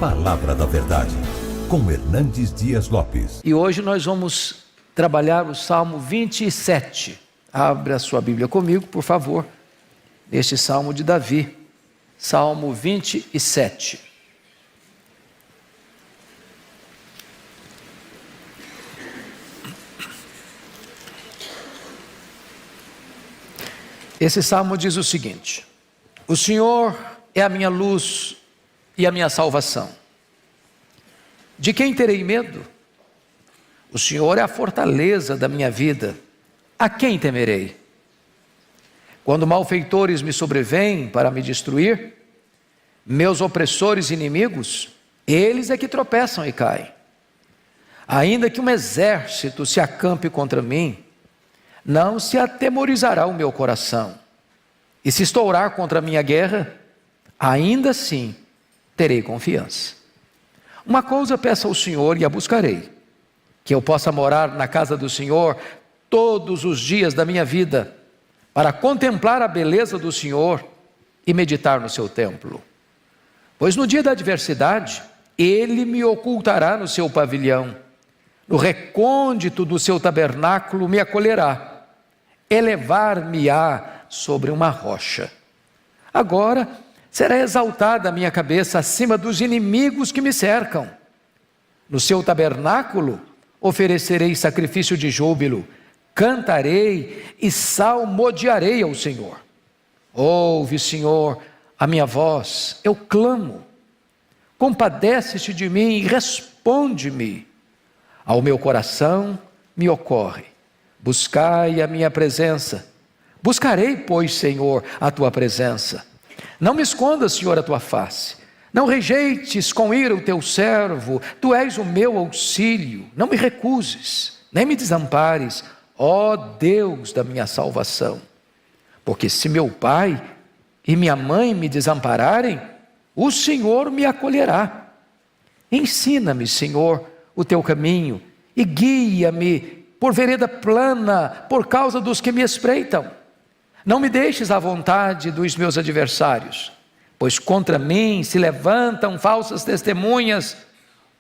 Palavra da Verdade, com Hernandes Dias Lopes. E hoje nós vamos trabalhar o Salmo 27. Abra a sua Bíblia comigo, por favor, este Salmo de Davi, Salmo 27. Esse salmo diz o seguinte: o Senhor é a minha luz e a minha salvação. De quem terei medo? O Senhor é a fortaleza da minha vida. A quem temerei? Quando malfeitores me sobrevêm para me destruir, meus opressores e inimigos, eles é que tropeçam e caem. Ainda que um exército se acampe contra mim, não se atemorizará o meu coração. E se estourar contra a minha guerra, ainda assim terei confiança. Uma coisa peço ao Senhor e a buscarei: que eu possa morar na casa do Senhor todos os dias da minha vida, para contemplar a beleza do Senhor e meditar no seu templo. Pois no dia da adversidade, Ele me ocultará no seu pavilhão, no recôndito do seu tabernáculo me acolherá, elevar-me-á sobre uma rocha. Agora será exaltada a minha cabeça acima dos inimigos que me cercam. No seu tabernáculo oferecerei sacrifício de júbilo, cantarei e salmodiarei ao Senhor. Ouve, Senhor, a minha voz, eu clamo. Compadece-te de mim e responde-me. Ao meu coração me ocorre: buscai a minha presença. Buscarei, pois, Senhor, a tua presença. Não me escondas, Senhor, a tua face. Não rejeites com ira o teu servo. Tu és o meu auxílio. Não me recuses, nem me desampares, ó Deus da minha salvação. Porque se meu pai e minha mãe me desampararem, o Senhor me acolherá. Ensina-me, Senhor, o teu caminho e guia-me por vereda plana, por causa dos que me espreitam. Não me deixes à vontade dos meus adversários, pois contra mim se levantam falsas testemunhas,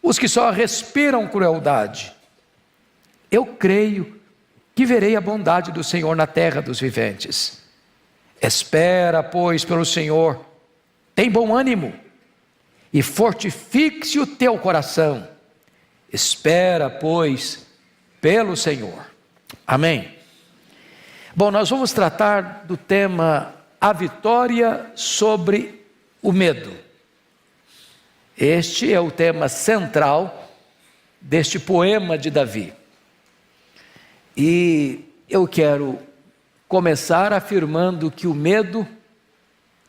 os que só respiram crueldade. Eu creio que verei a bondade do Senhor na terra dos viventes. Espera, pois, pelo Senhor, tem bom ânimo, e fortifique-se o teu coração. Espera, pois, pelo Senhor. Amém. Bom, nós vamos tratar do tema a vitória sobre o medo. Este é o tema central deste poema de Davi. E eu quero começar afirmando que o medo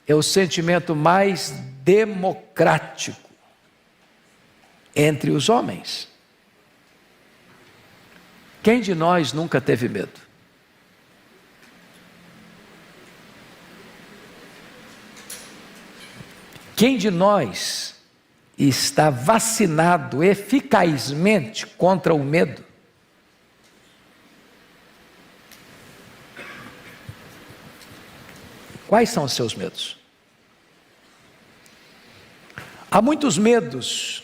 é o sentimento mais democrático entre os homens. Quem de nós nunca teve medo? Quem de nós está vacinado eficazmente contra o medo? Quais são os seus medos? Há muitos medos.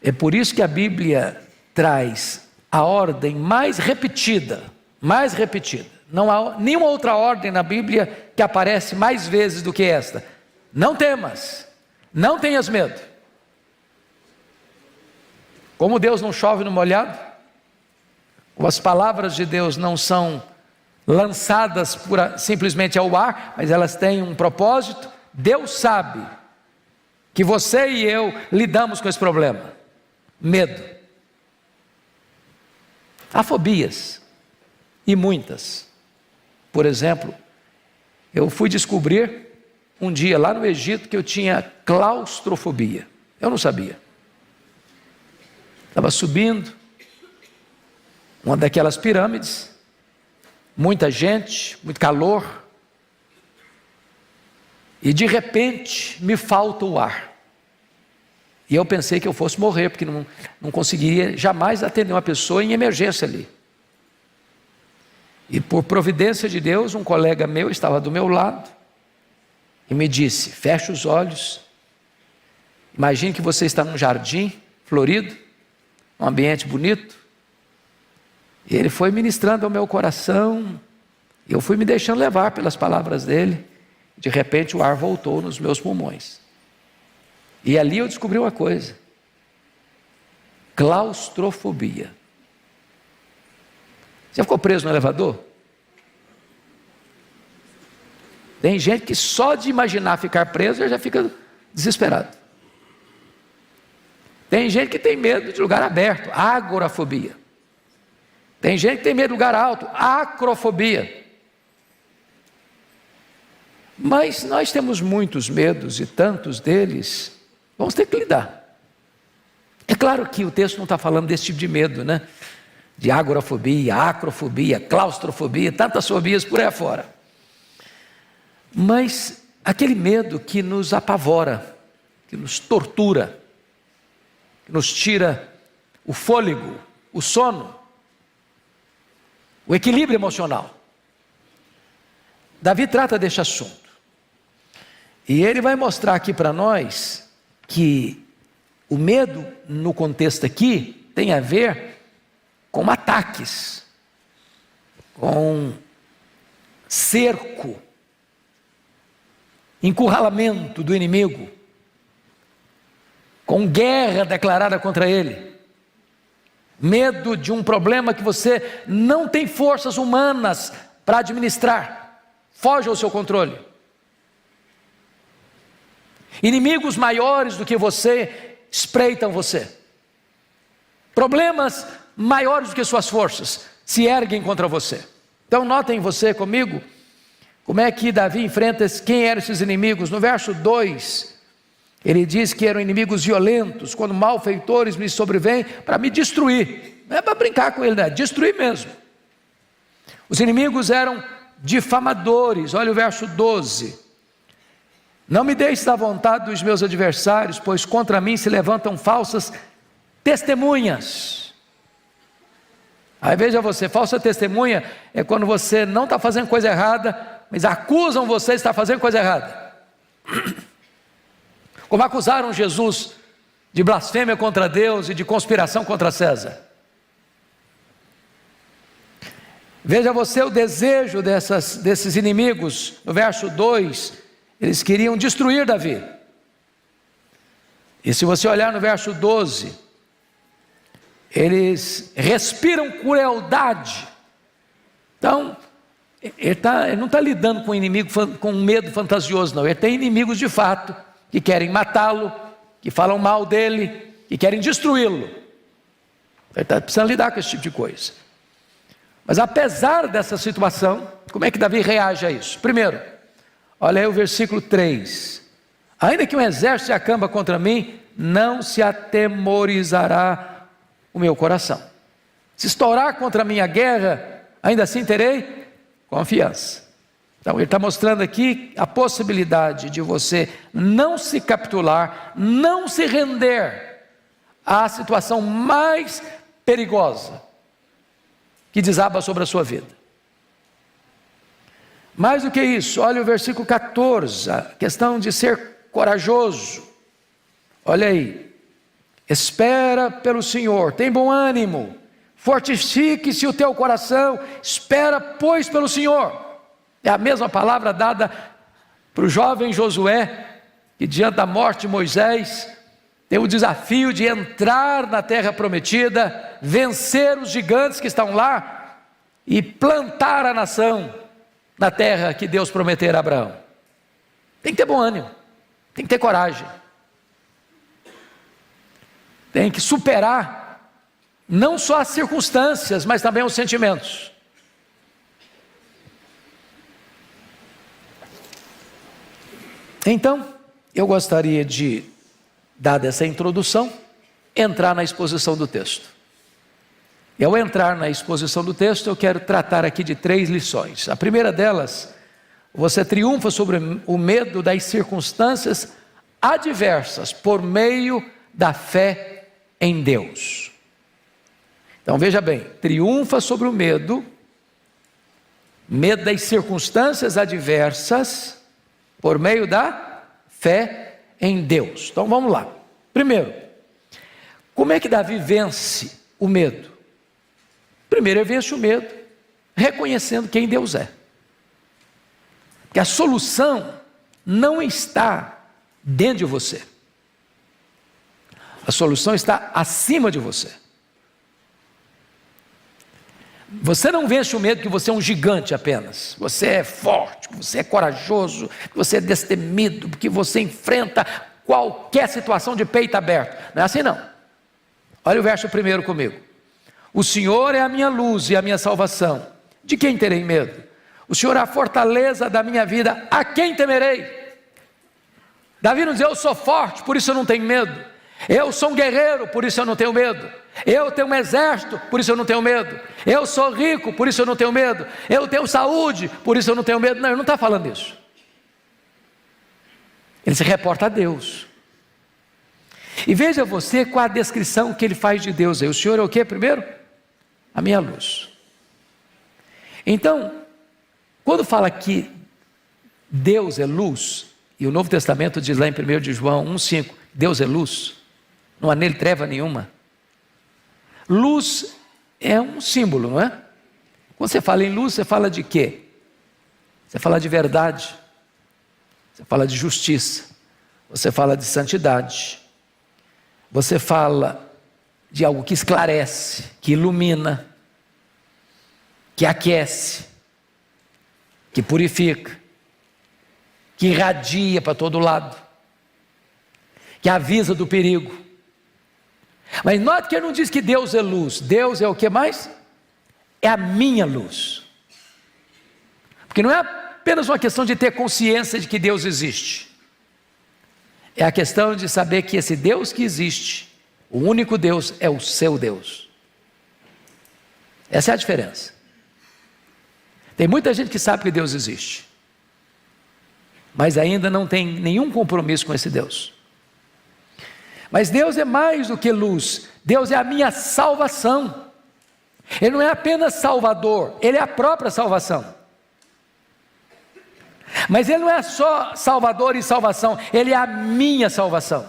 É por isso que a Bíblia traz a ordem mais repetida. Não há nenhuma outra ordem na Bíblia que aparece mais vezes do que esta. Não temas, não tenhas medo. Como Deus não chove no molhado, como as palavras de Deus não são lançadas simplesmente ao ar, mas elas têm um propósito. Deus sabe que você e eu lidamos com esse problema: medo. Há fobias, e muitas. Por exemplo, eu fui descobrir um dia lá no Egito que eu tinha claustrofobia. Eu não sabia. Estava subindo uma daquelas pirâmides, muita gente, muito calor, e de repente me falta o ar. E eu pensei que eu fosse morrer, porque não conseguiria jamais atender uma pessoa em emergência ali. E por providência de Deus, um colega meu estava do meu lado e me disse: fecha os olhos, Imagine que você está num jardim florido, um ambiente bonito, e ele foi ministrando ao meu coração, e eu fui me deixando levar pelas palavras dele. De repente o ar voltou nos meus pulmões, e ali eu descobri uma coisa: claustrofobia. Você ficou preso no elevador? Tem gente que só de imaginar ficar preso já fica desesperado. Tem gente que tem medo de lugar aberto, agorafobia. Tem gente que tem medo de lugar alto, acrofobia. Mas nós temos muitos medos, e tantos deles vamos ter que lidar. É claro que o texto não está falando desse tipo de medo, né? De agorafobia, acrofobia, claustrofobia, tantas fobias por aí afora. Mas aquele medo que nos apavora, que nos tortura, que nos tira o fôlego, o sono, o equilíbrio emocional. Davi trata deste assunto. E ele vai mostrar aqui para nós que o medo, no contexto aqui, tem a ver com ataques, com cerco, encurralamento do inimigo, com guerra declarada contra ele, medo de um problema que você não tem forças humanas para administrar, foge ao seu controle. Inimigos maiores do que você espreitam você, problemas maiores do que suas forças se erguem contra você. Então notem você comigo como é que Davi enfrenta quem eram esses inimigos. No verso 2, ele diz que eram inimigos violentos, quando malfeitores me sobrevêm para me destruir. Não é para brincar com ele, né? Destruir mesmo. Os inimigos eram difamadores. Olha o verso 12. Não me deixes à vontade dos meus adversários, pois contra mim se levantam falsas testemunhas. Aí veja você, falsa testemunha é quando você não está fazendo coisa errada, mas acusam você de estar fazendo coisa errada. Como acusaram Jesus de blasfêmia contra Deus e de conspiração contra César. Veja você o desejo desses inimigos. No verso 2, eles queriam destruir Davi. E se você olhar no verso 12, eles respiram crueldade. Então, ele não está lidando com um inimigo com um medo fantasioso, não. Ele tem inimigos de fato, que querem matá-lo, que falam mal dele, que querem destruí-lo. Ele está precisando lidar com esse tipo de coisa. Mas apesar dessa situação, como é que Davi reage a isso? Primeiro, olha aí o versículo 3. Ainda que um exército se acampa contra mim, não se atemorizará o meu coração. Se estourar contra mim a guerra, ainda assim terei confiança. Então ele está mostrando aqui a possibilidade de você não se capitular, não se render à situação mais perigosa que desaba sobre a sua vida. Mais do que isso, olha o versículo 14, a questão de ser corajoso. Olha aí, espera pelo Senhor, tem bom ânimo, fortifique-se o teu coração, espera pois pelo Senhor. É a mesma palavra dada para o jovem Josué, que diante da morte de Moisés, tem o desafio de entrar na terra prometida, vencer os gigantes que estão lá e plantar a nação na terra que Deus prometera a Abraão. Tem que ter bom ânimo, tem que ter coragem, tem que superar não só as circunstâncias, mas também os sentimentos. Então, eu gostaria de, dada essa introdução, entrar na exposição do texto. E ao entrar na exposição do texto, eu quero tratar aqui de 3 lições. A primeira delas, você triunfa sobre o medo das circunstâncias adversas por meio da fé em Deus. Então veja bem, triunfa sobre o medo das circunstâncias adversas por meio da fé em Deus. Então vamos lá. Primeiro, como é que Davi vence o medo? Primeiro, ele vence o medo reconhecendo quem Deus é. Porque a solução não está dentro de você. A solução está acima de você. Você não vence o medo porque você é um gigante apenas. Você é forte, você é corajoso, você é destemido, porque você enfrenta qualquer situação de peito aberto. Não é assim não. Olha o verso 1 comigo. O Senhor é a minha luz e a minha salvação. De quem terei medo? O Senhor é a fortaleza da minha vida. A quem temerei? Davi não diz, eu sou forte, por isso eu não tenho medo. Eu sou um guerreiro, por isso eu não tenho medo. Eu tenho um exército, por isso eu não tenho medo. Eu sou rico, por isso eu não tenho medo. Eu tenho saúde, por isso eu não tenho medo. Não, ele não está falando isso. Ele se reporta a Deus. E veja você qual a descrição que ele faz de Deus aí. O Senhor é o que primeiro? A minha luz. Então, quando fala que Deus é luz, e o Novo Testamento diz lá em 1 de João 1,5, Deus é luz, não há nele treva nenhuma. Luz é um símbolo, não é? Quando você fala em luz, você fala de quê? Você fala de verdade, você fala de justiça, você fala de santidade, você fala de algo que esclarece, que ilumina, que aquece, que purifica, que irradia para todo lado, que avisa do perigo. Mas note que ele não diz que Deus é luz. Deus é o que mais? É a minha luz. Porque não é apenas uma questão de ter consciência de que Deus existe. É a questão de saber que esse Deus que existe, o único Deus, é o seu Deus. Essa é a diferença. Tem muita gente que sabe que Deus existe, mas ainda não tem nenhum compromisso com esse Deus. Mas Deus é mais do que luz. Deus é a minha salvação. Ele não é apenas salvador, Ele é a própria salvação. Mas Ele não é só salvador e salvação, Ele é a minha salvação.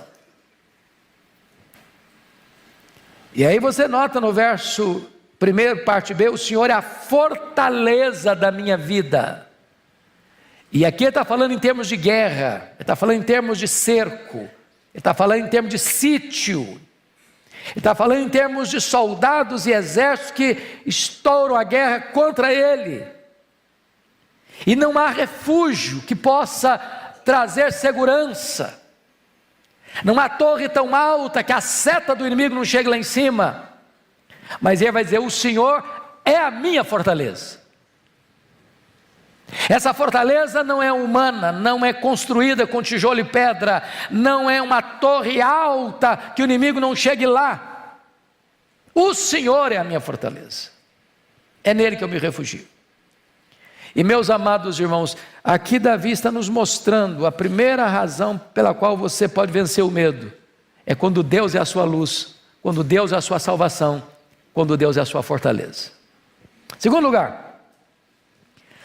E aí você nota no verso 1, parte B, o Senhor é a fortaleza da minha vida. E aqui ele está falando em termos de guerra, ele está falando em termos de cerco, ele está falando em termos de sítio, ele está falando em termos de soldados e exércitos que estouram a guerra contra ele. E não há refúgio que possa trazer segurança. Não há torre tão alta que a seta do inimigo não chegue lá em cima. Mas ele vai dizer, o Senhor é a minha fortaleza. Essa fortaleza não é humana, não é construída com tijolo e pedra, não é uma torre alta que o inimigo não chegue lá. O Senhor é a minha fortaleza. É nele que eu me refugio. E meus amados irmãos, aqui Davi está nos mostrando a primeira razão pela qual você pode vencer o medo. É quando Deus é a sua luz, quando Deus é a sua salvação, quando Deus é a sua fortaleza. Segundo lugar,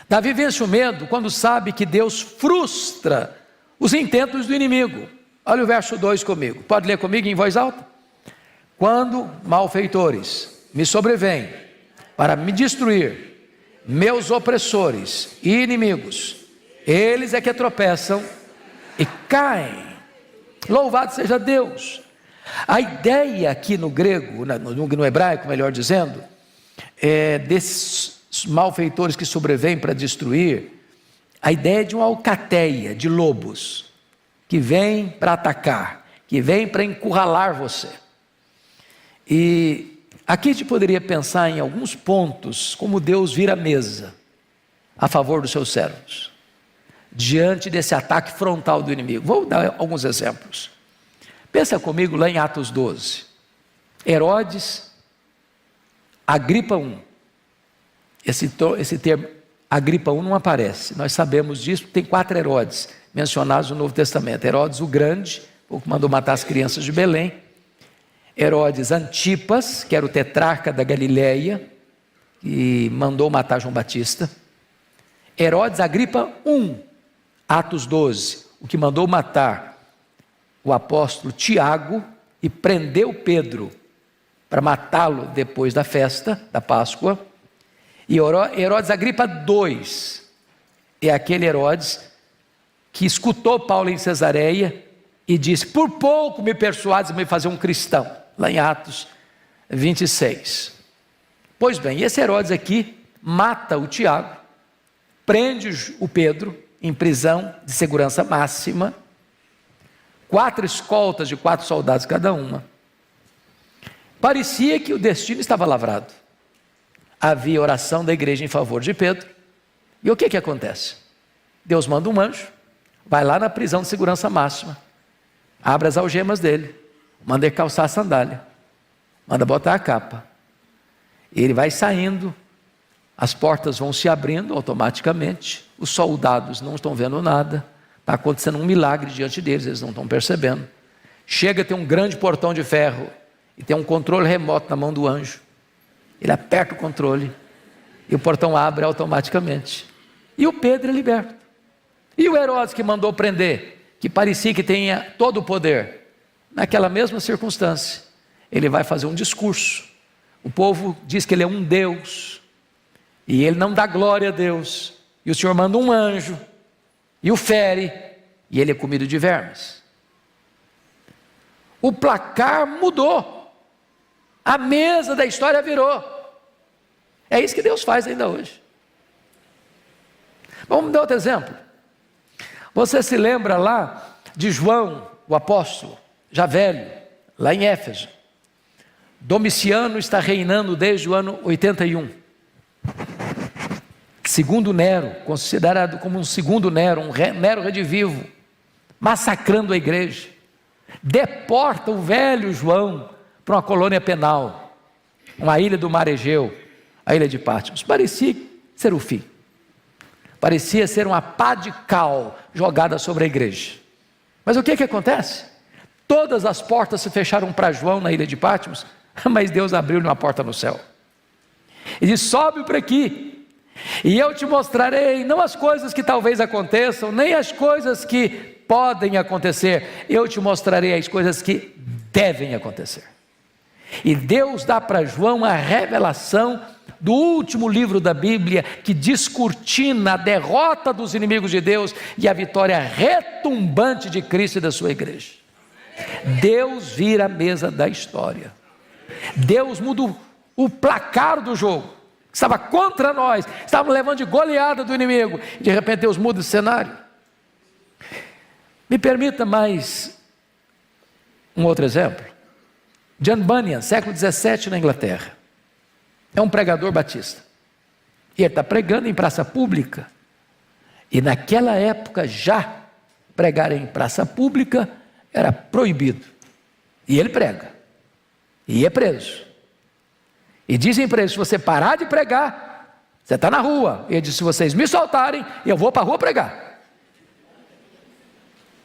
Davi vence o medo quando sabe que Deus frustra os intentos do inimigo. Olha o verso 2 comigo, pode ler comigo em voz alta? Quando malfeitores me sobrevêm para me destruir, meus opressores e inimigos, eles é que tropeçam e caem. Louvado seja Deus. A ideia aqui no grego, no hebraico melhor dizendo, desses malfeitores que sobrevêm para destruir, a ideia de uma alcateia de lobos, que vem para atacar, que vem para encurralar você. E aqui a gente poderia pensar em alguns pontos, como Deus vira a mesa a favor dos seus servos, diante desse ataque frontal do inimigo. Vou dar alguns exemplos. Pensa comigo lá em Atos 12. Herodes, Agripa I. Esse termo Agripa I não aparece, nós sabemos disso, tem 4 Herodes mencionados no Novo Testamento. Herodes o Grande, o que mandou matar as crianças de Belém. Herodes Antipas, que era o tetrarca da Galileia, que mandou matar João Batista. Herodes Agripa I, Atos 12, o que mandou matar o apóstolo Tiago e prendeu Pedro para matá-lo depois da festa da Páscoa. E Herodes Agripa II é aquele Herodes que escutou Paulo em Cesareia e disse: por pouco me persuades a me fazer um cristão, lá em Atos 26. Pois bem, esse Herodes aqui mata o Tiago, prende o Pedro em prisão de segurança máxima, 4 escoltas de 4 soldados cada uma. Parecia que o destino estava lavrado. Havia oração da igreja em favor de Pedro. E o que acontece? Deus manda um anjo, vai lá na prisão de segurança máxima, abre as algemas dele, manda ele calçar a sandália, manda botar a capa. Ele vai saindo, as portas vão se abrindo automaticamente, os soldados não estão vendo nada, está acontecendo um milagre diante deles, eles não estão percebendo. Chega a ter um grande portão de ferro e tem um controle remoto na mão do anjo. Ele aperta o controle e o portão abre automaticamente. E o Pedro é liberto. E o Herodes que mandou prender, que parecia que tinha todo o poder, naquela mesma circunstância, ele vai fazer um discurso. O povo diz que ele é um Deus, e ele não dá glória a Deus, e o Senhor manda um anjo, e o fere, e ele é comido de vermes. O placar mudou, a mesa da história virou. É isso que Deus faz ainda hoje. Vamos dar outro exemplo. Você se lembra lá de João, o apóstolo, já velho, lá em Éfeso. Domiciano está reinando desde o ano 81. Segundo Nero, considerado como um segundo Nero, Nero redivivo, massacrando a igreja. Deporta o velho João para uma colônia penal, uma ilha do mar Egeu, a ilha de Patmos. Parecia ser o fim. Parecia ser uma pá de cal jogada sobre a igreja. Mas o que acontece? Todas as portas se fecharam para João na ilha de Patmos, mas Deus abriu-lhe uma porta no céu. E disse: sobe para aqui, e eu te mostrarei, não as coisas que talvez aconteçam, nem as coisas que podem acontecer, eu te mostrarei as coisas que devem acontecer. E Deus dá para João a revelação do último livro da Bíblia, que descortina a derrota dos inimigos de Deus e a vitória retumbante de Cristo e da sua igreja. Deus vira a mesa da história. Deus muda o placar do jogo, que estava contra nós, estávamos levando de goleada do inimigo, e de repente Deus muda o cenário. Me permita mais um outro exemplo. John Bunyan, século 17 na Inglaterra, é um pregador batista, e ele está pregando em praça pública, e naquela época já pregar em praça pública era proibido, e ele prega, e é preso, e dizem para ele: se você parar de pregar, você está na rua. E ele disse: se vocês me soltarem, eu vou para a rua pregar.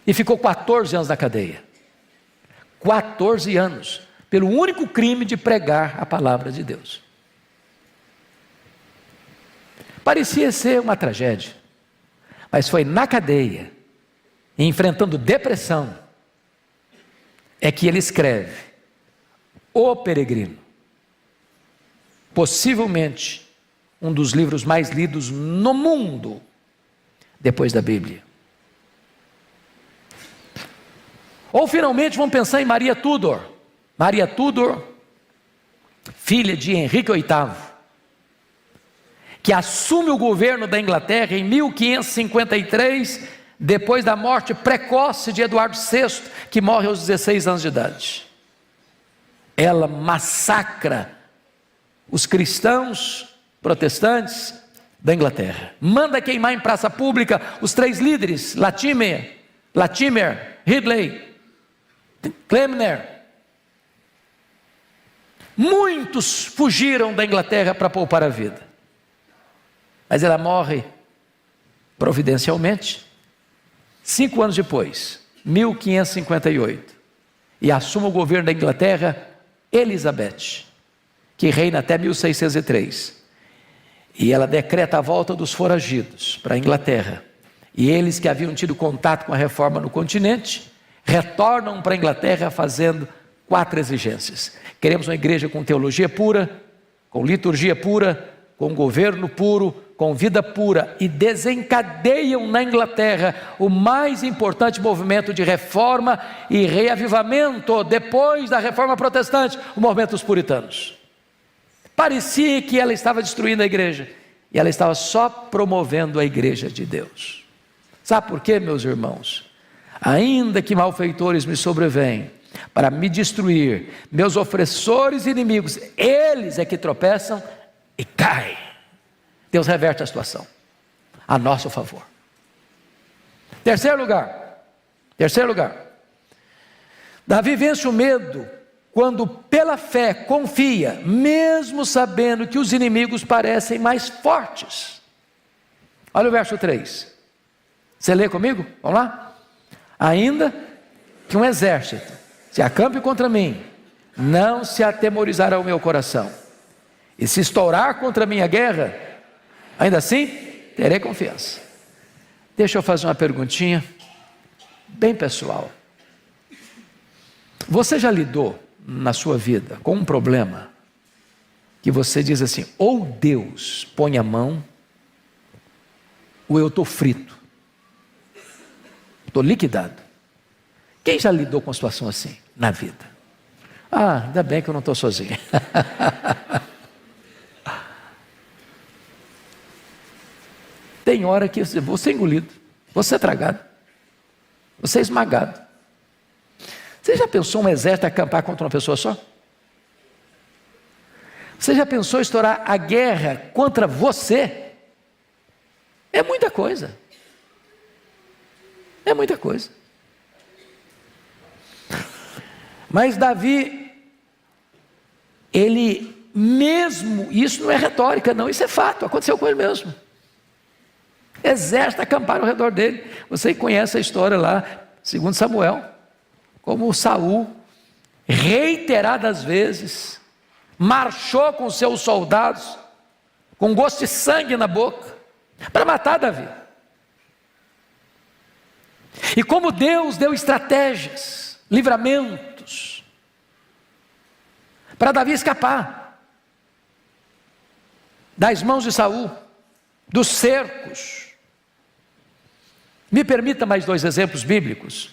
E ficou 14 anos na cadeia, 14 anos, pelo único crime de pregar a palavra de Deus. Parecia ser uma tragédia, mas foi na cadeia, enfrentando depressão, é que ele escreve O Peregrino, possivelmente um dos livros mais lidos no mundo, depois da Bíblia. Ou finalmente vamos pensar em Maria Tudor. Maria Tudor, filha de Henrique VIII, que assume o governo da Inglaterra em 1553, depois da morte precoce de Eduardo VI, que morre aos 16 anos de idade. Ela massacra os cristãos protestantes da Inglaterra, manda queimar em praça pública os 3 líderes, Latimer, Ridley, Cranmer. Muitos fugiram da Inglaterra para poupar a vida, mas ela morre providencialmente 5 anos depois, 1558, e assume o governo da Inglaterra Elizabeth, que reina até 1603, e ela decreta a volta dos foragidos para a Inglaterra, e eles que haviam tido contato com a reforma no continente, retornam para a Inglaterra fazendo 4 exigências. Queremos uma igreja com teologia pura, com liturgia pura, com governo puro, com vida pura, e desencadeiam na Inglaterra o mais importante movimento de reforma e reavivamento depois da reforma protestante, o movimento dos puritanos. Parecia que ela estava destruindo a igreja, e ela estava só promovendo a igreja de Deus. Sabe por quê, meus irmãos? Ainda que malfeitores me sobrevêm para me destruir, meus opressores e inimigos, eles é que tropeçam e caem. Deus reverte a situação a nosso favor. Terceiro lugar, Davi vence o medo quando pela fé confia, mesmo sabendo que os inimigos parecem mais fortes. Olha o verso 3, você lê comigo? Vamos lá? Ainda que um exército se acampe contra mim, não se atemorizará o meu coração, e se estourar contra mim a guerra, ainda assim terei confiança. Deixa eu fazer uma perguntinha bem pessoal. Você já lidou na sua vida com um problema que você diz assim: ou Deus põe a mão, ou eu estou frito, estou liquidado? Quem já lidou com uma situação assim na vida? Ah, ainda bem que eu não estou sozinho. Tem hora que vou ser engolido, vou ser tragado, vou ser esmagado. Você já pensou um exército acampar contra uma pessoa só? Você já pensou estourar a guerra contra você? É muita coisa. É muita coisa. Mas Davi, ele mesmo, isso não é retórica não, isso é fato, aconteceu com ele mesmo. Exército acamparam ao redor dele. Você conhece a história lá, 2 Samuel, como Saul, reiteradas vezes, marchou com seus soldados, com gosto de sangue na boca, para matar Davi. E como Deus deu estratégias, livramentos, para Davi escapar das mãos de Saul, dos cercos. Me permita mais 2 exemplos bíblicos.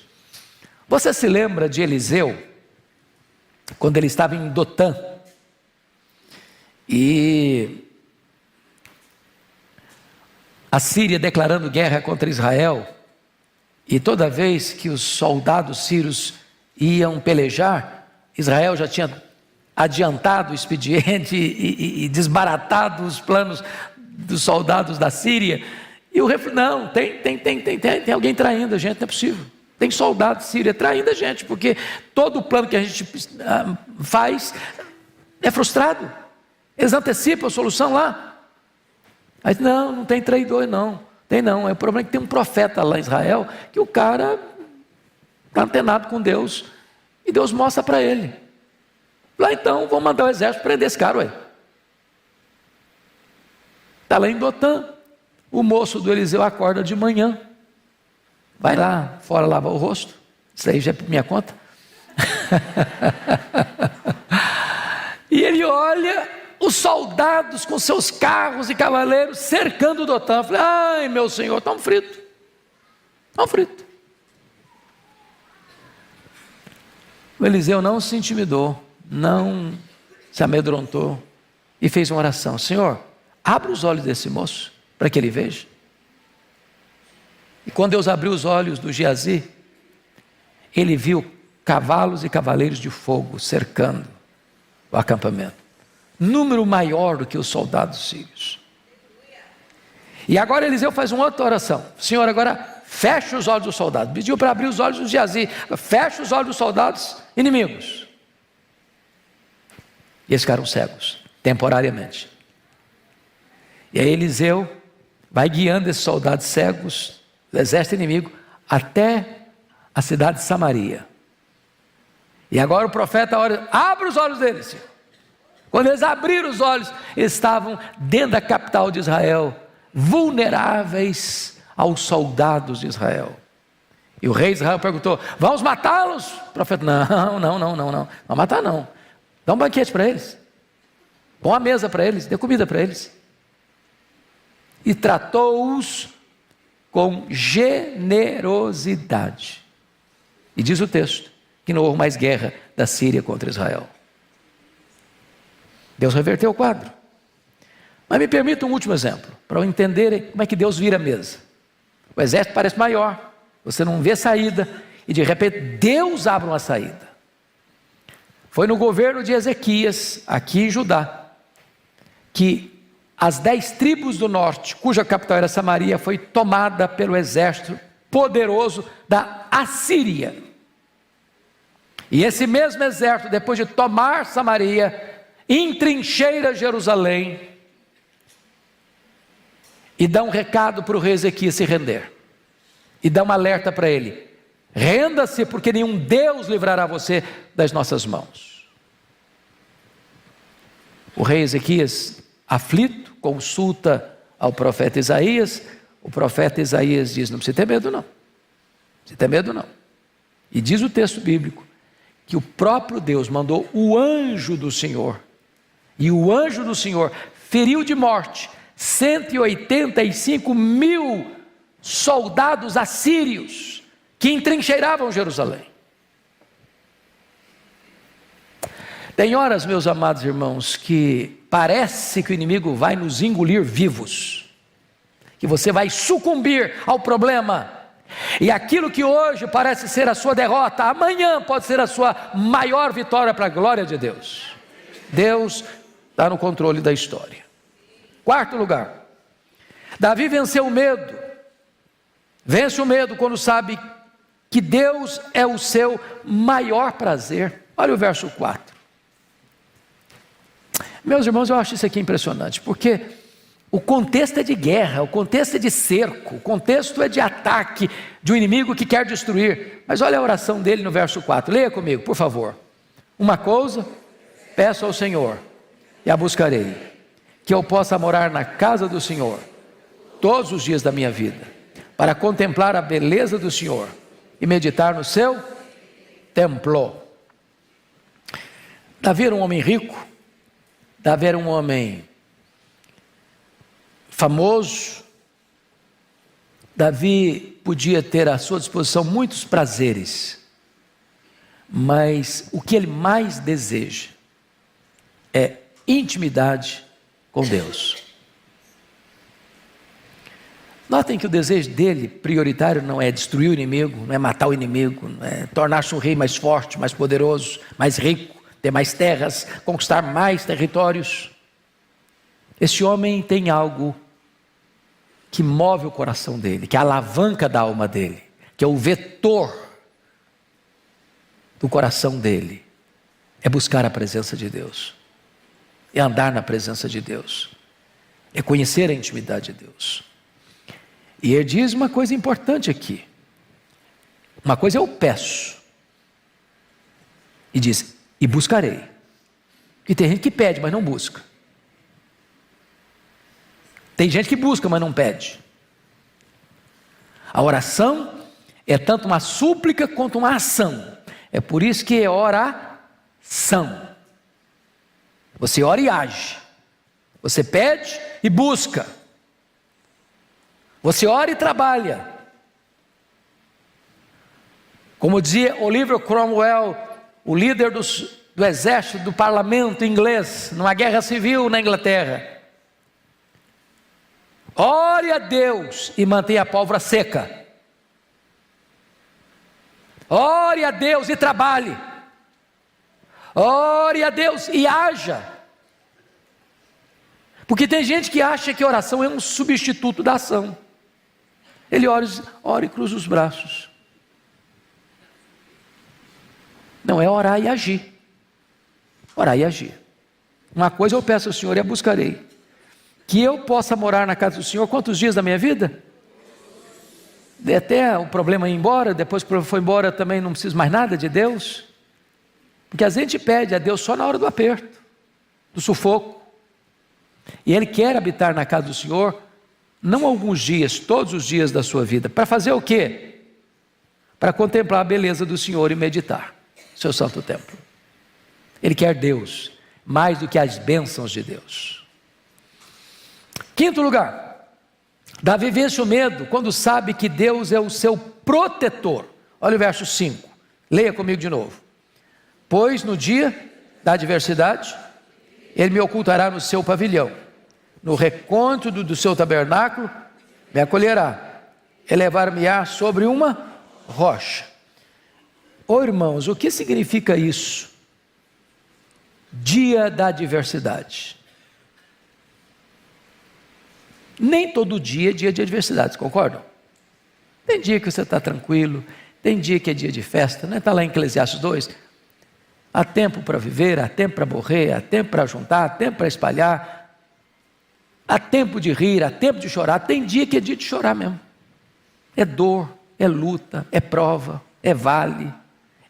Você se lembra de Eliseu, quando ele estava em Dotã, e a Síria declarando guerra contra Israel, e toda vez que os soldados sírios iam pelejar, Israel já tinha adiantado o expediente e desbaratado os planos dos soldados da Síria, e o refém, não, tem alguém traindo a gente, não é possível, tem soldado sírio traindo a gente, porque todo o plano que a gente faz é frustrado, eles antecipam a solução lá. Aí não tem traidor não, tem não, é o problema é que tem um profeta lá em Israel, que o cara está antenado com Deus, e Deus mostra para ele, lá então, vamos mandar o exército prender esse cara, ué. Está lá em Dotã, o moço do Eliseu acorda de manhã, vai lá fora lavar o rosto, isso aí já é por minha conta, e ele olha os soldados com seus carros e cavaleiros cercando Dotã. Falei, ai meu senhor, estão fritos, O Eliseu não se intimidou, não se amedrontou, e fez uma oração: Senhor, abra os olhos desse moço, para que ele veja. E quando Deus abriu os olhos do Geazi, ele viu cavalos e cavaleiros de fogo cercando o acampamento, número maior do que os soldados sírios. E agora Eliseu faz uma outra oração: Senhor, agora fecha os olhos dos soldados. Pediu para abrir os olhos do Geazi, fecha os olhos dos soldados inimigos. E eles ficaram cegos, temporariamente. E aí Eliseu vai guiando esses soldados cegos do exército inimigo até a cidade de Samaria. E agora o profeta ora: abre os olhos deles, Senhor. Quando eles abriram os olhos, eles estavam dentro da capital de Israel, vulneráveis aos soldados de Israel. E o rei de Israel perguntou: vamos matá-los? O profeta: não vai matar não. Dá um banquete para eles, põe uma mesa para eles, dê comida para eles. E tratou-os com generosidade. E diz o texto que não houve mais guerra da Síria contra Israel. Deus reverteu o quadro. Mas me permita um último exemplo, para entenderem como é que Deus vira a mesa. O exército parece maior, você não vê saída, e de repente Deus abre uma saída. Foi no governo de Ezequias, aqui em Judá, que as 10 tribos do norte, cuja capital era Samaria, foi tomada pelo exército poderoso da Assíria. E esse mesmo exército, depois de tomar Samaria, entrincheira Jerusalém e dá um recado para o rei Ezequias se render, e dá um alerta para ele: renda-se, porque nenhum Deus livrará você das nossas mãos. O rei Ezequias, aflito, consulta ao profeta Isaías. O profeta Isaías diz: não precisa ter medo não, e diz o texto bíblico que o próprio Deus mandou o anjo do Senhor, e o anjo do Senhor feriu de morte 185 mil soldados assírios que entrincheiravam Jerusalém. Tem horas, meus amados irmãos, que parece que o inimigo vai nos engolir vivos, que você vai sucumbir ao problema, e aquilo que hoje parece ser a sua derrota, amanhã pode ser a sua maior vitória para a glória de Deus. Deus está no controle da história. Quarto lugar, Davi venceu o medo. Vence o medo quando sabe que Deus é o seu maior prazer. Olha o verso 4. Meus irmãos, eu acho isso aqui impressionante, porque o contexto é de guerra, o contexto é de cerco, o contexto é de ataque de um inimigo que quer destruir. Mas olha a oração dele no verso 4, leia comigo, por favor. Uma coisa peço ao Senhor, e a buscarei, que eu possa morar na casa do Senhor todos os dias da minha vida, para contemplar a beleza do Senhor e meditar no seu templo. Davi era um homem rico, Davi era um homem famoso. Davi podia ter à sua disposição muitos prazeres, mas o que ele mais deseja é intimidade com Deus. Notem que o desejo dele prioritário não é destruir o inimigo, não é matar o inimigo, não é tornar-se um rei mais forte, mais poderoso, mais rico, ter mais terras, conquistar mais territórios. Esse homem tem algo que move o coração dele, que é a alavanca da alma dele, que é o vetor do coração dele, é buscar a presença de Deus, é andar na presença de Deus, é conhecer a intimidade de Deus. E ele diz uma coisa importante aqui, uma coisa eu peço, e diz, e buscarei. E tem gente que pede, mas não busca. Tem gente que busca, mas não pede. A oração é tanto uma súplica quanto uma ação. É por isso que é oração. Você ora e age. Você pede e busca. Você ora e trabalha. Como dizia Oliver Cromwell, o líder do exército, do parlamento inglês, numa guerra civil na Inglaterra: ore a Deus e mantenha a pólvora seca. Ore a Deus e trabalhe. Ore a Deus e haja. Porque tem gente que acha que oração é um substituto da ação. Ele ora e cruza os braços. Não, é orar e agir. Orar e agir. Uma coisa eu peço ao Senhor e a buscarei, que eu possa morar na casa do Senhor quantos dias da minha vida? Até o problema ir embora, depois que o problema foi embora também não preciso mais nada de Deus. Porque a gente pede a Deus só na hora do aperto, do sufoco. E Ele quer habitar na casa do Senhor, não alguns dias, todos os dias da sua vida. Para fazer o quê? para contemplar a beleza do Senhor e meditar no seu santo templo. Ele quer Deus, mais do que as bênçãos de Deus. Quinto lugar, Davi vence o medo quando sabe que Deus é o seu protetor. Olha o verso 5, leia comigo de novo. Pois no dia da adversidade, ele me ocultará no seu pavilhão, no recôndito do seu tabernáculo, me acolherá, elevar-me-á sobre uma rocha. Ô irmãos, o que significa isso? Dia da adversidade. Nem todo dia é dia de adversidades, concordam? Tem dia que você está tranquilo, tem dia que é dia de festa, né? Está lá em Eclesiastes 2. Há tempo para viver, há tempo para morrer, há tempo para juntar, há tempo para espalhar, há tempo de rir, há tempo de chorar. Tem dia que é dia de chorar mesmo. É dor, é luta, é prova, é vale,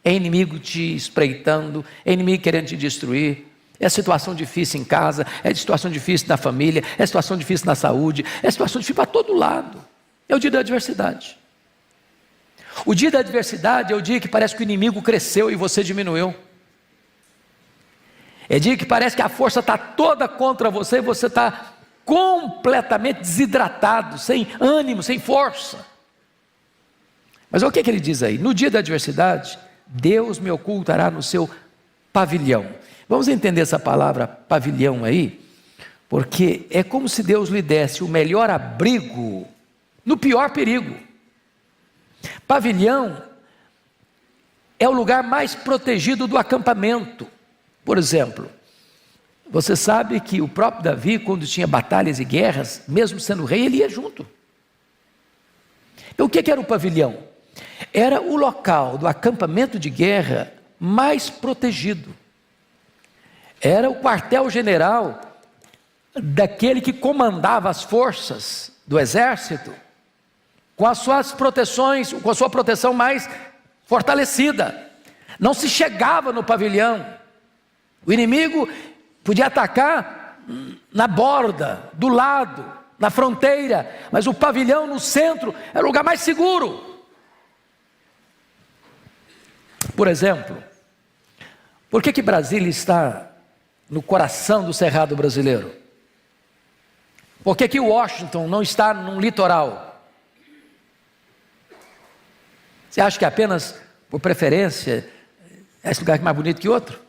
é inimigo te espreitando, é inimigo querendo te destruir, é situação difícil em casa, é situação difícil na família, é situação difícil na saúde, é situação difícil para todo lado. É o dia da adversidade. O dia da adversidade é o dia que parece que o inimigo cresceu e você diminuiu. É dia que parece que a força está toda contra você e você está completamente desidratado, sem ânimo, sem força. Mas olha o que ele diz aí: no dia da adversidade, Deus me ocultará no seu pavilhão. Vamos entender essa palavra pavilhão aí, porque é como se Deus lhe desse o melhor abrigo no pior perigo. Pavilhão é o lugar mais protegido do acampamento. Por exemplo, você sabe que o próprio Davi, quando tinha batalhas e guerras, mesmo sendo rei, ele ia junto. Então, o que era o pavilhão? Era o local do acampamento de guerra mais protegido. Era o quartel-general daquele que comandava as forças do exército, com as suas proteções, com a sua proteção mais fortalecida. Não se chegava no pavilhão. O inimigo podia atacar na borda, do lado, na fronteira, mas o pavilhão no centro era o lugar mais seguro. Por exemplo, por que Brasília está no coração do Cerrado brasileiro? Por que Washington não está num litoral? Você acha que apenas por preferência esse lugar é mais bonito que outro?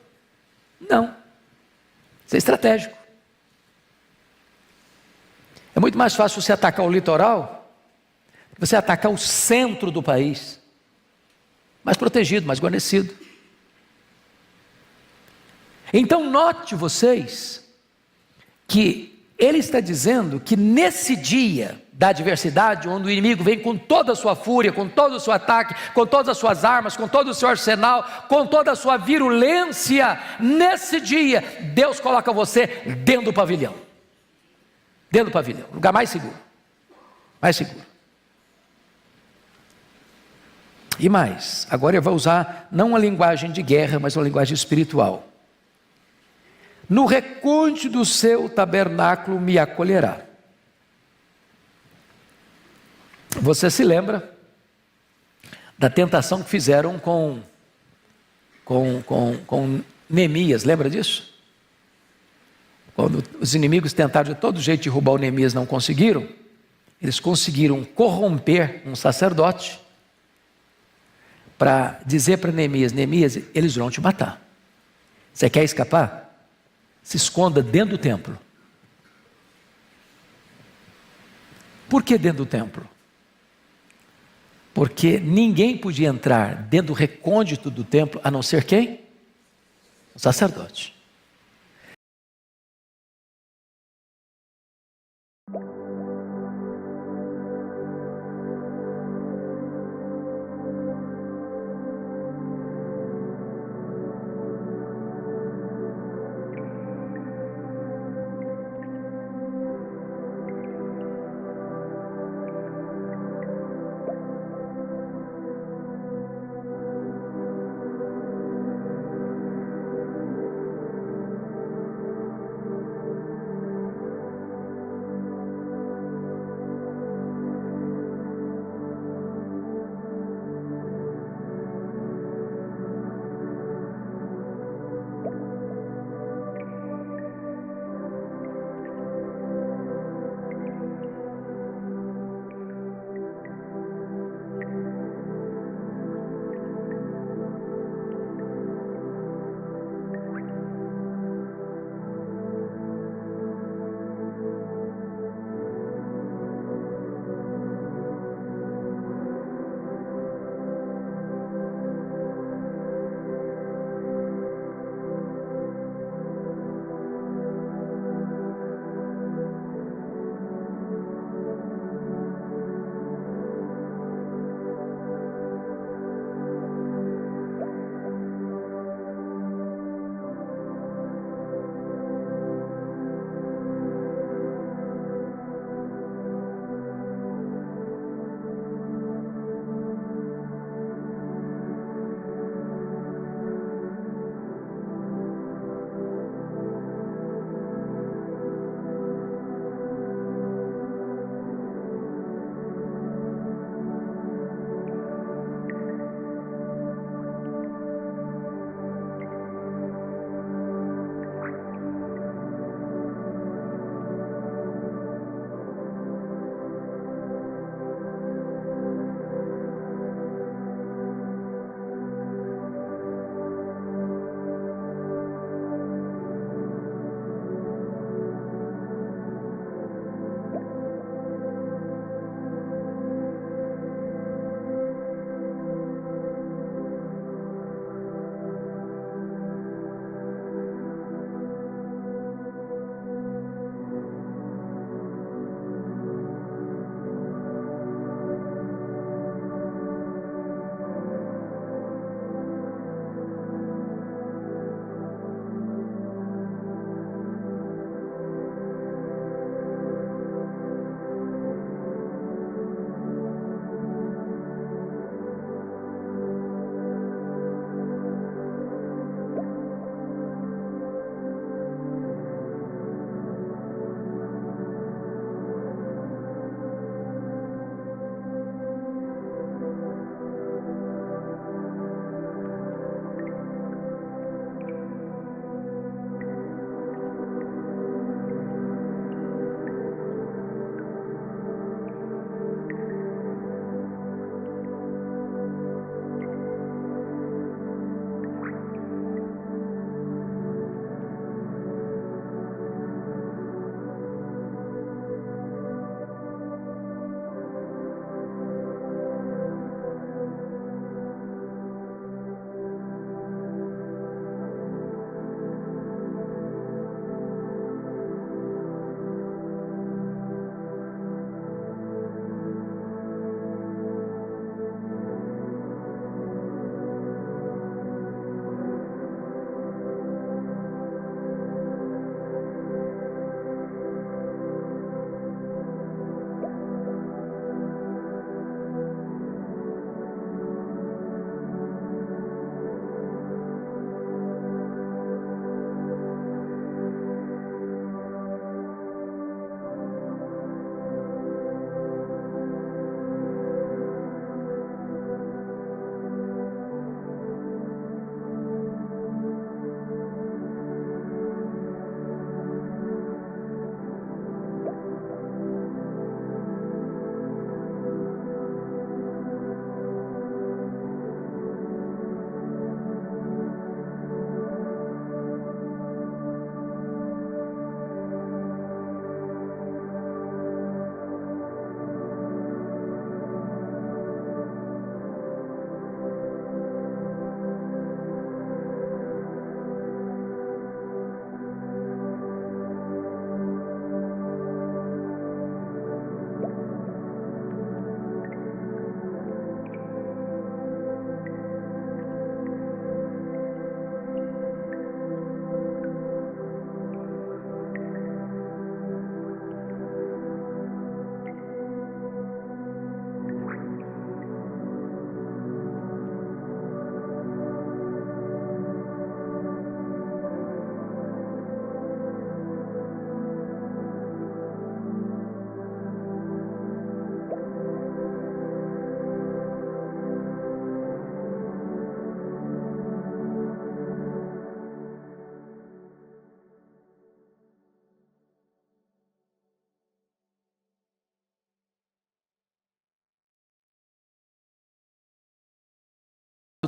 Não, isso é estratégico. É muito mais fácil você atacar o litoral do que você atacar o centro do país, mais protegido, mais guarnecido. Então note vocês que ele está dizendo que nesse dia da adversidade, onde o inimigo vem com toda a sua fúria, com todo o seu ataque, com todas as suas armas, com todo o seu arsenal, com toda a sua virulência, nesse dia, Deus coloca você dentro do pavilhão. Dentro do pavilhão, lugar mais seguro. Mais seguro. E mais, agora ele vai usar não uma linguagem de guerra, mas uma linguagem espiritual. No recôndito do seu tabernáculo me acolherá. Você se lembra da tentação que fizeram com Neemias, lembra disso? Quando os inimigos tentaram de todo jeito derrubar o Neemias, não conseguiram, eles conseguiram corromper um sacerdote para dizer para Neemias: Neemias, eles vão te matar. Você quer escapar? Se esconda dentro do templo. Por que dentro do templo? Porque ninguém podia entrar dentro do recôndito do templo, a não ser quem? O sacerdote.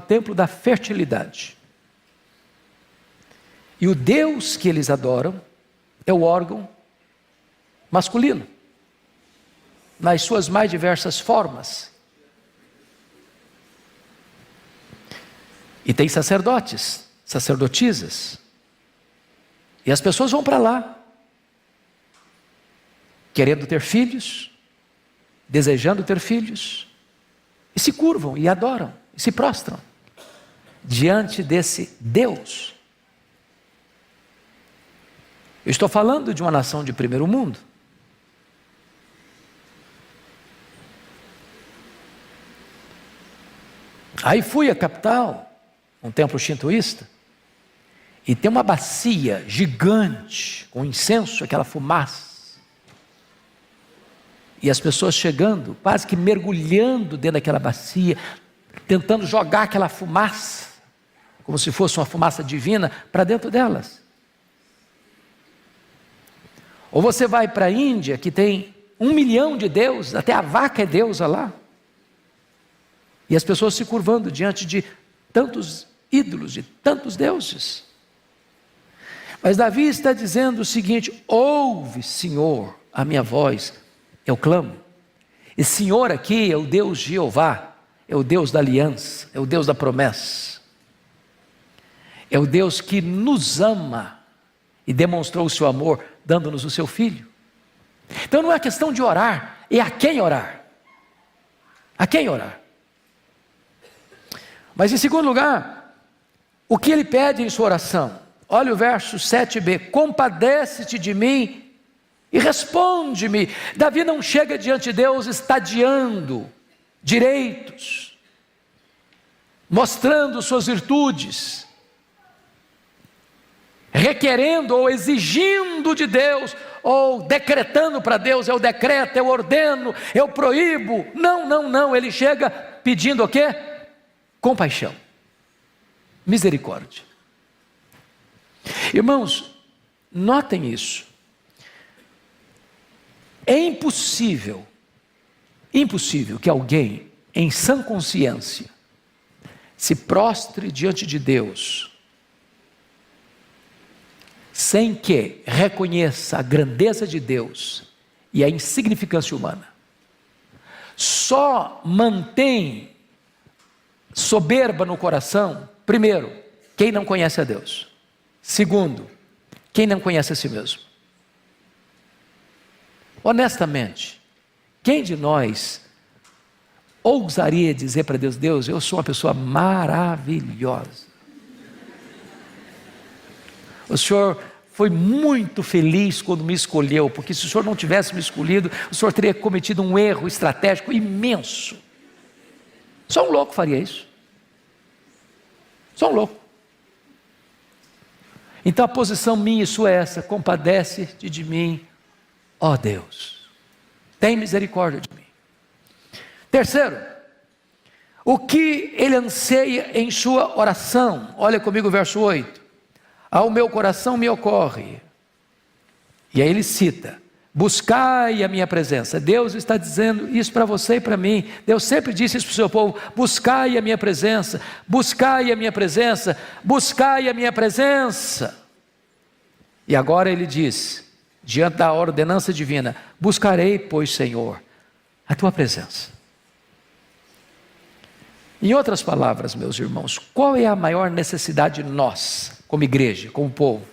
templo da fertilidade. E o Deus que eles adoram é o órgão masculino, nas suas mais diversas formas. E tem sacerdotes, sacerdotisas. E as pessoas vão para lá, querendo ter filhos, desejando ter filhos, e se curvam, e adoram, e se prostram diante desse Deus. Eu estou falando de uma nação de primeiro mundo. Aí fui à capital, um templo shintoísta, e tem uma bacia gigante, com incenso, aquela fumaça. E as pessoas chegando, quase que mergulhando dentro daquela bacia, tentando jogar aquela fumaça, como se fosse uma fumaça divina, para dentro delas. Ou você vai para a Índia, que tem 1 milhão de deuses, até a vaca é deusa lá. E as pessoas se curvando diante de tantos ídolos, de tantos deuses. Mas Davi está dizendo o seguinte: ouve, Senhor, a minha voz, eu clamo. E Senhor aqui é o Deus Jeová, é o Deus da aliança, é o Deus da promessa. É o Deus que nos ama e demonstrou o seu amor, dando-nos o seu Filho. Então não é questão de orar, é a quem orar. A quem orar. Mas em segundo lugar, o que ele pede em sua oração? Olha o verso 7b: compadece-te de mim e responde-me. Davi não chega diante de Deus estadiando direitos, mostrando suas virtudes, requerendo ou exigindo de Deus, ou decretando para Deus: eu decreto, eu ordeno, eu proíbo. Não, ele chega pedindo o quê? Compaixão, misericórdia. Irmãos, notem isso. É impossível que alguém em sã consciência se prostre diante de Deus sem que reconheça a grandeza de Deus e a insignificância humana. Só mantém soberba no coração, primeiro, quem não conhece a Deus. Segundo, quem não conhece a si mesmo. Honestamente, quem de nós ousaria dizer para Deus: Deus, eu sou uma pessoa maravilhosa, o Senhor foi muito feliz quando me escolheu, porque se o Senhor não tivesse me escolhido, o Senhor teria cometido um erro estratégico imenso. Só um louco faria isso. Só um louco. Então a posição minha e sua é essa: compadece-te de mim, ó Deus, tem misericórdia de mim. Terceiro, o que ele anseia em sua oração? Olha comigo o verso 8: ao meu coração me ocorre, e aí ele cita: buscai a minha presença. Deus está dizendo isso para você e para mim. Deus sempre disse isso para o seu povo: buscai a minha presença, buscai a minha presença, buscai a minha presença. E agora ele diz, diante da ordenança divina: buscarei, pois, Senhor, a tua presença. Em outras palavras, meus irmãos, qual é a maior necessidade de nós, como igreja, como povo,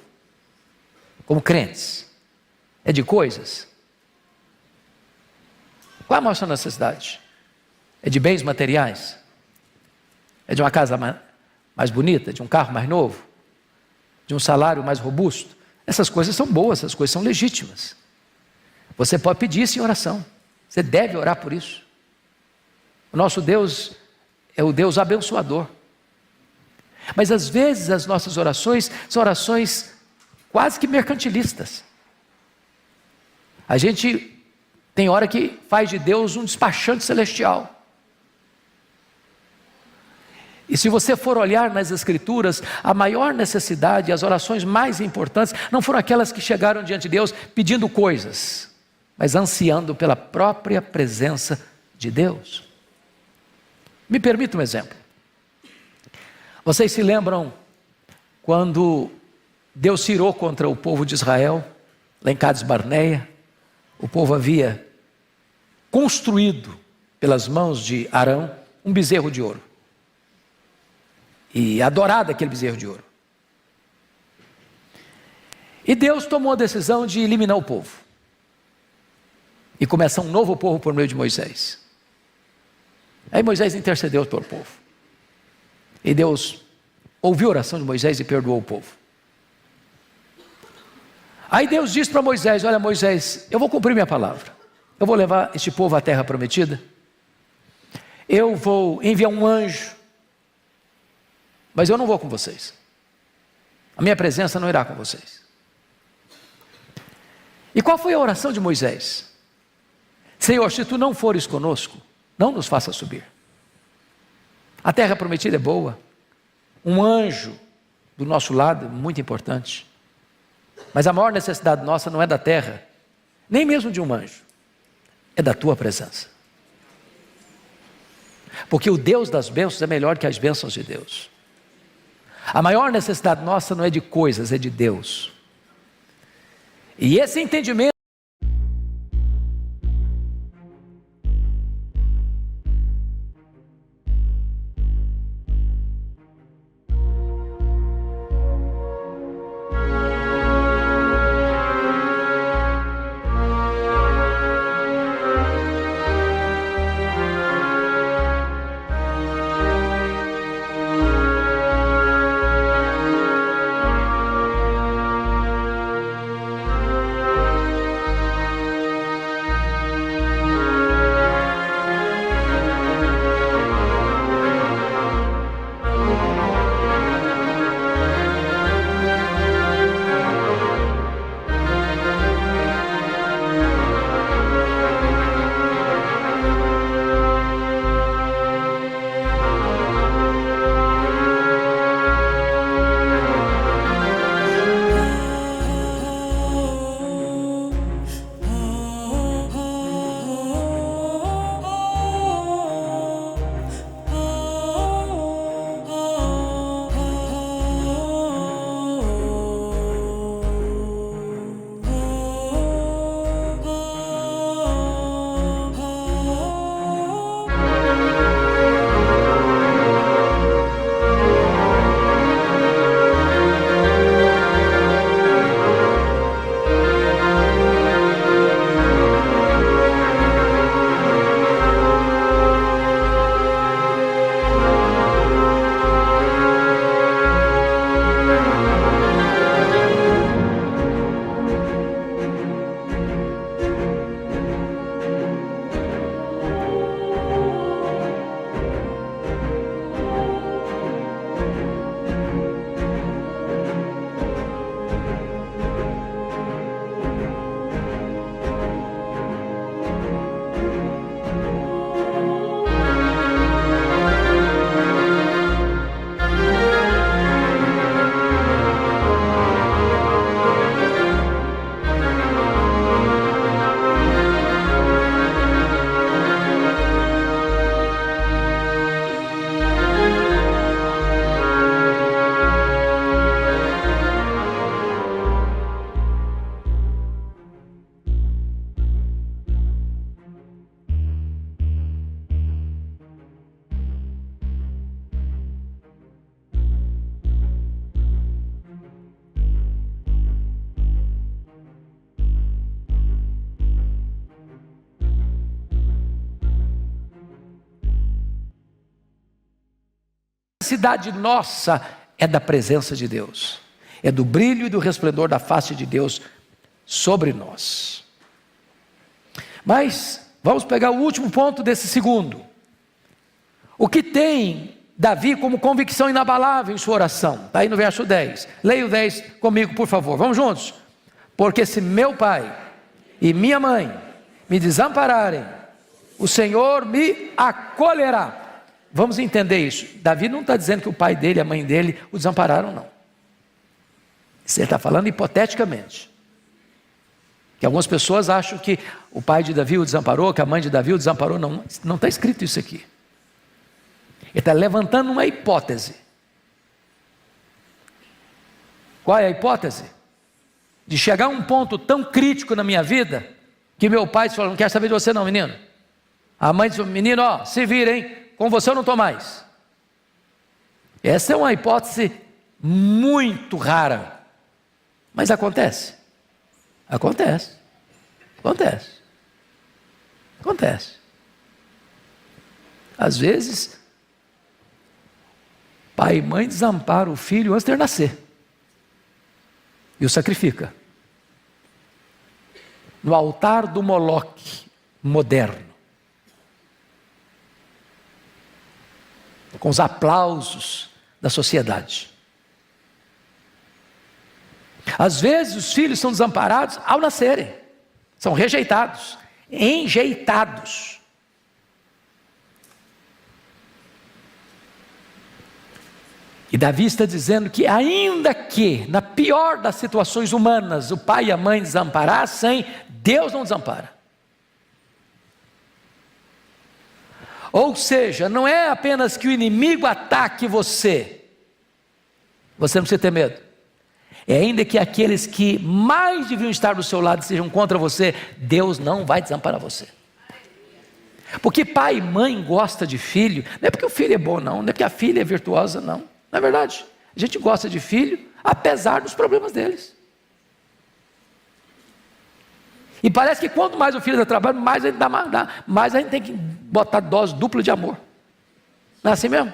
como crentes? É de coisas? Qual é a nossa necessidade? É de bens materiais? É de uma casa mais bonita? De um carro mais novo? De um salário mais robusto? Essas coisas são boas, essas coisas são legítimas. Você pode pedir isso em oração. Você deve orar por isso. O nosso Deus é o Deus abençoador. Mas às vezes as nossas orações são orações quase que mercantilistas. A gente tem hora que faz de Deus um despachante celestial. E se você for olhar nas Escrituras, a maior necessidade, as orações mais importantes, não foram aquelas que chegaram diante de Deus pedindo coisas, mas ansiando pela própria presença de Deus. Me permita um exemplo. Vocês se lembram quando Deus se irou contra o povo de Israel, lá em Cades Barneia? O povo havia construído, pelas mãos de Arão, um bezerro de ouro. E adorado aquele bezerro de ouro. E Deus tomou a decisão de eliminar o povo. E começar um novo povo por meio de Moisés. Aí Moisés intercedeu pelo povo. E Deus ouviu a oração de Moisés e perdoou o povo. Aí Deus disse para Moisés: olha Moisés, eu vou cumprir minha palavra. Eu vou levar este povo à terra prometida. Eu vou enviar um anjo. Mas eu não vou com vocês. A minha presença não irá com vocês. E qual foi a oração de Moisés? Senhor, se tu não fores conosco, não nos faça subir. A terra prometida é boa. Um anjo do nosso lado é muito importante. Mas a maior necessidade nossa não é da terra, nem mesmo de um anjo. É da tua presença. Porque o Deus das bênçãos é melhor que as bênçãos de Deus. A maior necessidade nossa não é de coisas, é de Deus. E esse entendimento necessidade nossa é da presença de Deus, é do brilho e do resplendor da face de Deus sobre nós. Mas vamos pegar o último ponto desse segundo. O que tem Davi como convicção inabalável em sua oração? Está aí no verso 10. Leia o 10 comigo, por favor. Vamos juntos. Porque se meu pai e minha mãe me desampararem, o Senhor me acolherá. Vamos entender isso. Davi não está dizendo que o pai dele e a mãe dele o desampararam, não. Você está falando hipoteticamente. Que algumas pessoas acham que o pai de Davi o desamparou, que a mãe de Davi o desamparou. Não está escrito isso aqui. Ele está levantando uma hipótese. Qual é a hipótese? De chegar a um ponto tão crítico na minha vida, que meu pai falou: não quero saber de você não, menino. A mãe disse: menino, ó, se vira, hein? Com você eu não estou mais. Essa é uma hipótese muito rara, mas acontece. Acontece. Às vezes, pai e mãe desamparam o filho antes de ele nascer e o sacrifica no altar do Moloque moderno, com os aplausos da sociedade. Às vezes os filhos são desamparados ao nascerem, são rejeitados, enjeitados. E Davi está dizendo que, ainda que na pior das situações humanas o pai e a mãe desamparassem, Deus não desampara. Ou seja, não é apenas que o inimigo ataque você não precisa ter medo. É ainda que aqueles que mais deviam estar do seu lado sejam contra você, Deus não vai desamparar você. Porque pai e mãe gostam de filho, não é porque o filho é bom não, não é porque a filha é virtuosa não. Não é verdade? A gente gosta de filho, apesar dos problemas deles. E parece que quanto mais o filho dá trabalho, mais a gente mais a gente tem que botar dose dupla de amor. Não é assim mesmo?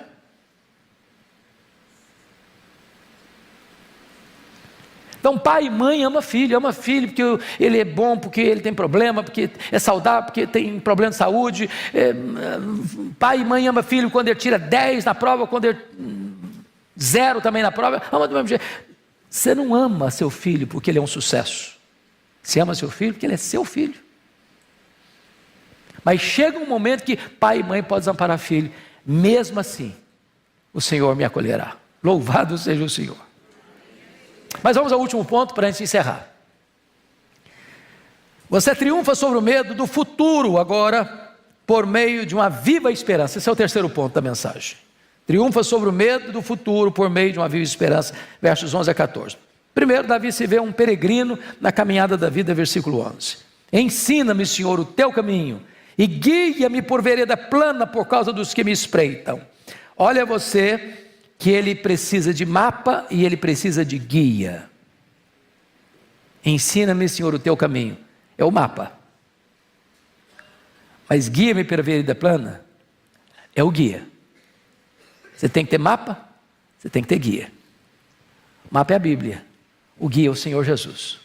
Então pai e mãe ama filho porque ele é bom, porque ele tem problema, porque é saudável, porque tem problema de saúde. Pai e mãe ama filho quando ele tira 10 na prova, quando ele 0 também na prova, ama do mesmo jeito. Você não ama seu filho porque ele é um sucesso. Você ama seu filho porque ele é seu filho. Mas chega um momento que pai e mãe podem desamparar filho. Mesmo assim, o Senhor me acolherá. Louvado seja o Senhor. Mas vamos ao último ponto para a gente encerrar. Você triunfa sobre o medo do futuro agora, por meio de uma viva esperança. Esse é o terceiro ponto da mensagem. Triunfa sobre o medo do futuro por meio de uma viva esperança, versos 11 a 14. Primeiro, Davi se vê um peregrino na caminhada da vida, versículo 11. Ensina-me, Senhor, o teu caminho, e guia-me por vereda plana por causa dos que me espreitam. Olha você que ele precisa de mapa e ele precisa de guia. Ensina-me, Senhor, o teu caminho. É o mapa. Mas guia-me pela vereda plana é o guia. Você tem que ter mapa, você tem que ter guia. O mapa é a Bíblia, o guia é o Senhor Jesus.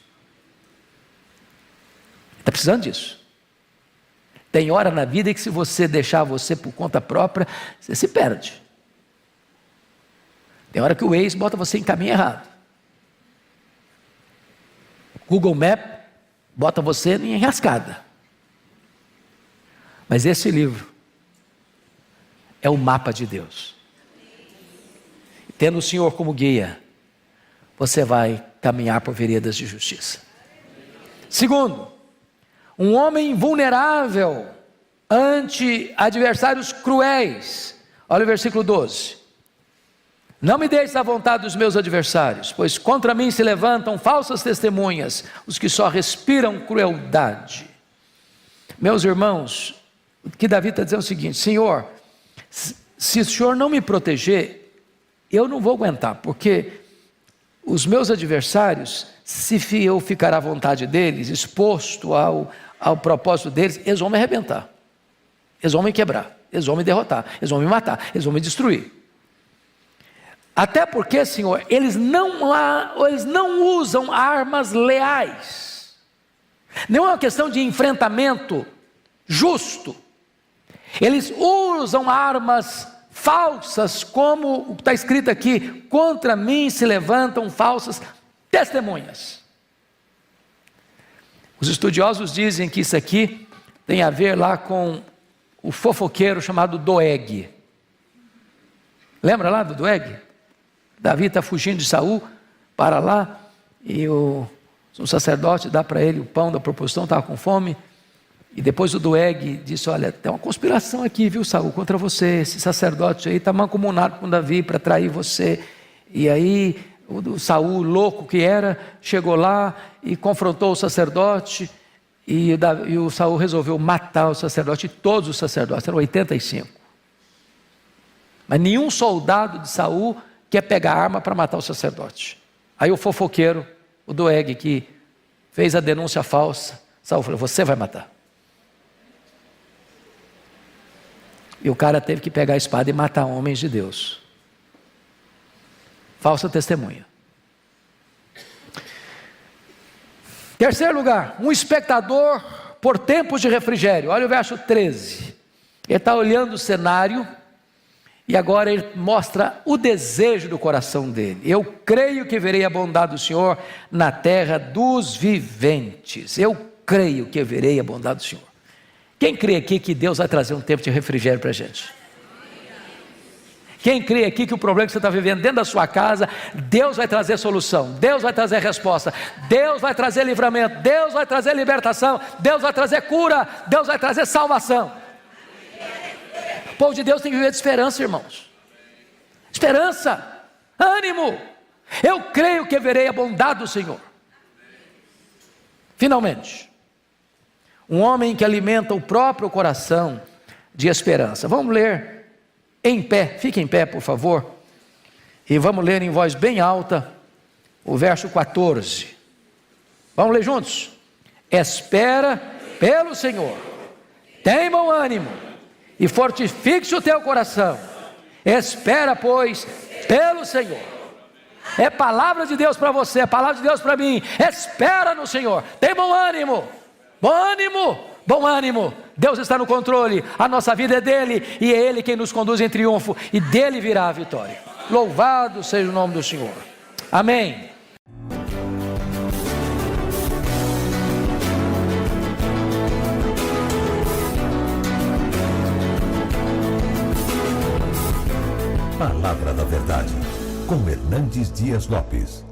Está precisando disso. Tem hora na vida que se você deixar você por conta própria, você se perde. Tem hora que o Waze bota você em caminho errado. Google Maps bota você em enrascada. Mas esse livro é o mapa de Deus. Tendo o Senhor como guia, você vai caminhar por veredas de justiça. Segundo, um homem vulnerável ante adversários cruéis. Olha o versículo 12. Não me deixes à vontade dos meus adversários, pois contra mim se levantam falsas testemunhas, os que só respiram crueldade. Meus irmãos, o que Davi está dizendo é o seguinte: Senhor, se o Senhor não me proteger, eu não vou aguentar, porque os meus adversários, se eu ficar à vontade deles, exposto ao propósito deles, eles vão me arrebentar, eles vão me quebrar, eles vão me derrotar, eles vão me matar, eles vão me destruir. Até porque, Senhor, eles não usam armas leais, não é uma questão de enfrentamento justo, eles usam armas falsas, como está escrito aqui: contra mim se levantam falsas testemunhas. Os estudiosos dizem que isso aqui tem a ver lá com o fofoqueiro chamado Doeg. Lembra lá do Doeg? Davi está fugindo de Saul, para lá, e o sacerdote dá para ele o pão da proposição, estava com fome. E depois o Doeg disse: olha, tem uma conspiração aqui, viu, Saul, contra você. Esse sacerdote aí está mancomunado com Davi para trair você. E aí o Saul, louco que era, chegou lá e confrontou o sacerdote, e o Saul resolveu matar o sacerdote, e todos os sacerdotes, eram 85. Mas nenhum soldado de Saul quer pegar arma para matar o sacerdote. Aí o fofoqueiro, o Doeg, que fez a denúncia falsa, Saul falou: você vai matar. E o cara teve que pegar a espada e matar homens de Deus. Falsa testemunha. Terceiro lugar, um espectador por tempos de refrigério. Olha o verso 13. Ele está olhando o cenário e agora ele mostra o desejo do coração dele. Eu creio que verei a bondade do Senhor na terra dos viventes. Eu creio que verei a bondade do Senhor. Quem crê aqui que Deus vai trazer um tempo de refrigério para a gente? Quem crê aqui que o problema que você está vivendo dentro da sua casa, Deus vai trazer solução, Deus vai trazer resposta, Deus vai trazer livramento, Deus vai trazer libertação, Deus vai trazer cura, Deus vai trazer salvação. O povo de Deus tem que viver de esperança, irmãos. Esperança, ânimo. Eu creio que verei a bondade do Senhor. Finalmente, um homem que alimenta o próprio coração de esperança. Vamos ler em pé, fique em pé, por favor, e vamos ler em voz bem alta o verso 14. Vamos ler juntos? Espera pelo Senhor, tem bom ânimo e fortifique o teu coração. Espera, pois, pelo Senhor. É palavra de Deus para você, é palavra de Deus para mim. Espera no Senhor, tem bom ânimo. Bom ânimo, bom ânimo. Deus está no controle, a nossa vida é dele, e é ele quem nos conduz em triunfo, e dele virá a vitória. Louvado seja o nome do Senhor. Amém. Palavra da Verdade, com Hernandes Dias Lopes.